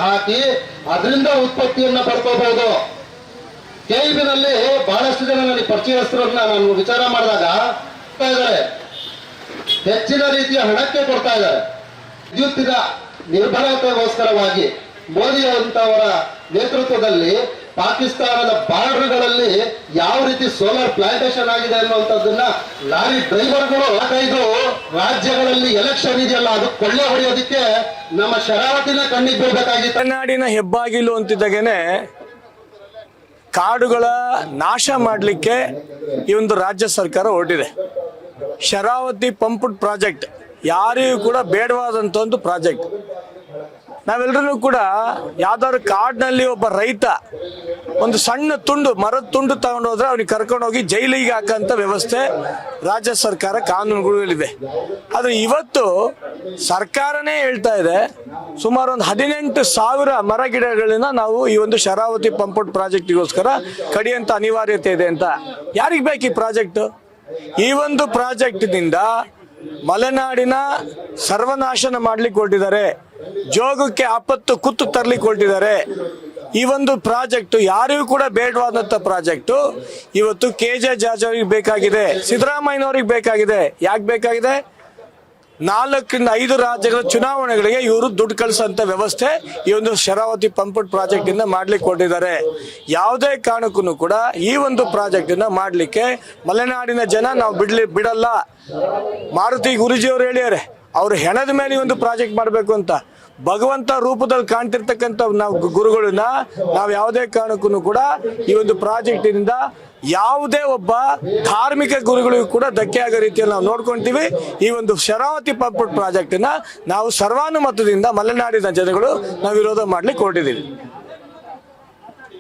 ಹಾಕಿ ಅದರಿಂದ ಉತ್ಪತ್ತಿಯನ್ನ ಪಡ್ಕೋಬಹುದು. ಕೆಇಬಿನಲ್ಲಿ ಬಹಳಷ್ಟು ಜನ ನನಗೆ ಪರಿಚಯಸ್ಥರನ್ನ ನಾನು ವಿಚಾರ ಮಾಡಿದಾಗ ಇದ್ದಾರೆ, ಹೆಚ್ಚಿನ ರೀತಿಯ ಹಣಕ್ಕೆ ಕೊಡ್ತಾ ಇದ್ದಾರೆ. ವಿದ್ಯುತ್ತಿನ ನಿರ್ಭರತೆಗೋಸ್ಕರವಾಗಿ ಮೋದಿ ಅಂತವರ ನೇತೃತ್ವದಲ್ಲಿ ಪಾಕಿಸ್ತಾನದ ಬಾರ್ಡರ್ಗಳಲ್ಲಿ ಯಾವ ರೀತಿ ಸೋಲಾರ್ ಪ್ಲಾಂಟೇಶನ್ ಆಗಿದೆ ಅನ್ನುವಂಥದ್ದನ್ನ ಲಾರಿ ಡ್ರೈವರ್ಗಳು 5 ರಾಜ್ಯಗಳಲ್ಲಿ ಎಲೆಕ್ಷನ್ ಇದೆಯಲ್ಲ ಅದು ಕೊಳ್ಳೆ ಹೊಡೆಯೋದಕ್ಕೆ ನಮ್ಮ ಶರಾವತಿನ ಕಣ್ಣಿಗೆ ಬೀಳ್ಬೇಕಾಗಿತ್ತು. ಮಲೆನಾಡಿನ ಹೆಬ್ಬಾಗಿಲು ಅಂತಿದ್ದಾಗೇನೆ ಕಾಡುಗಳ ನಾಶ ಮಾಡಲಿಕ್ಕೆ ಈ ಒಂದು ರಾಜ್ಯ ಸರ್ಕಾರ ಹೊರಟಿದೆ. ಶರಾವತಿ ಪಂಪ್ಡ್ ಪ್ರಾಜೆಕ್ಟ್ ಯಾರಿಗೂ ಕೂಡ ಬೇಡವಾದಂತ ಒಂದು ಪ್ರಾಜೆಕ್ಟ್. ನಾವೆಲ್ಲರೂ ಕೂಡ ಯಾವ್ದಾದ್ರು ಕಾಡಿನಲ್ಲಿ ಒಬ್ಬ ರೈತ ಒಂದು ಸಣ್ಣ ತುಂಡು ಮರದ ತುಂಡು ತಗೊಂಡು ಹೋದ್ರೆ ಅವ್ನಿಗೆ ಕರ್ಕೊಂಡೋಗಿ ಜೈಲಿಗೆ ಹಾಕಂತ ವ್ಯವಸ್ಥೆ ರಾಜ್ಯ ಸರ್ಕಾರ ಕಾನೂನುಗಳಿದೆ. ಆದ್ರೆ ಇವತ್ತು ಸರ್ಕಾರನೇ ಹೇಳ್ತಾ ಇದೆ ಸುಮಾರು ಒಂದು 18,000 ಮರ ಗಿಡಗಳನ್ನ ನಾವು ಈ ಒಂದು ಶರಾವತಿ ಪಂಪ್ಡ್ ಪ್ರಾಜೆಕ್ಟ್ಗೋಸ್ಕರ ಕಡಿಯಂತ ಅನಿವಾರ್ಯತೆ ಇದೆ ಅಂತ. ಯಾರಿಗೆ ಬೇಕು ಈ ಪ್ರಾಜೆಕ್ಟ್? ಈ ಒಂದು ಪ್ರಾಜೆಕ್ಟ್ನಿಂದ ಮಲೆನಾಡಿನ ಸರ್ವನಾಶನ ಮಾಡ್ಲಿಕ್ಕೆ ಹೊರಟಿದ್ದಾರೆ, ಜೋಗಕ್ಕೆ ಆಪತ್ತು ಕುತ್ತು ತರ್ಲಿಕ್ಕೆ ಹೊರಟಿದ್ದಾರೆ. ಈ ಒಂದು ಪ್ರಾಜೆಕ್ಟ್ ಯಾರಿಗೂ ಕೂಡ ಬೇಡವಾದಂತ ಪ್ರಾಜೆಕ್ಟ್ ಇವತ್ತು KJ ಜಾರ್ಜ್ ಬೇಕಾಗಿದೆ, ಸಿದ್ದರಾಮಯ್ಯನವ್ರಿಗೆ ಬೇಕಾಗಿದೆ. ಯಾಕೆ ಬೇಕಾಗಿದೆ? 4 ರಿಂದ 5 ರಾಜ್ಯಗಳ ಚುನಾವಣೆಗಳಿಗೆ ಇವರು ದುಡ್ಡು ಕಳಿಸಂತ ವ್ಯವಸ್ಥೆ ಈ ಒಂದು ಶರಾವತಿ ಪಂಪ್ಡ್ ಪ್ರಾಜೆಕ್ಟ್ ಇಂದ ಮಾಡ್ಲಿಕ್ಕೆ ಕೊಟ್ಟಿದ್ದಾರೆ. ಯಾವುದೇ ಕಾರಣಕ್ಕೂ ಕೂಡ ಈ ಒಂದು ಪ್ರಾಜೆಕ್ಟ್ ಇಂದ ಮಾಡ್ಲಿಕ್ಕೆ ಮಲೆನಾಡಿನ ಜನ ನಾವು ಬಿಡಲ್ಲ. ಮಾರುತಿ ಗುರೂಜಿ ಅವರು ಹೇಳಿದ್ದಾರೆ, ಅವ್ರು ಹೆಣದ ಮೇಲೆ ಈ ಒಂದು ಪ್ರಾಜೆಕ್ಟ್ ಮಾಡಬೇಕು ಅಂತ. ಭಗವಂತ ರೂಪದಲ್ಲಿ ಕಾಣ್ತಿರ್ತಕ್ಕಂಥ ನಾವು ಗುರುಗಳನ್ನ ನಾವು ಯಾವುದೇ ಕಾರಣಕ್ಕೂ ಕೂಡ ಈ ಒಂದು ಪ್ರಾಜೆಕ್ಟ್ ಇಂದ ಯಾವುದೇ ಒಬ್ಬ ಧಾರ್ಮಿಕ ಗುರುಗಳಿಗೂ ಕೂಡ ಧಕ್ಕೆ ಆಗೋ ರೀತಿಯಲ್ಲಿ ನಾವು ನೋಡ್ಕೊಂತೀವಿ. ಈ ಒಂದು ಶರಾವತಿ ಪಂಪ್ಡ್ ಪ್ರಾಜೆಕ್ಟ್ ನಾವು ಸರ್ವಾನುಮತದಿಂದ ಮಲೆನಾಡಿನ ಜನಗಳು ನಾವು ವಿರೋಧ ಮಾಡ್ಲಿಕ್ಕೆ ಹೊರಟಿದ್ದೀವಿ.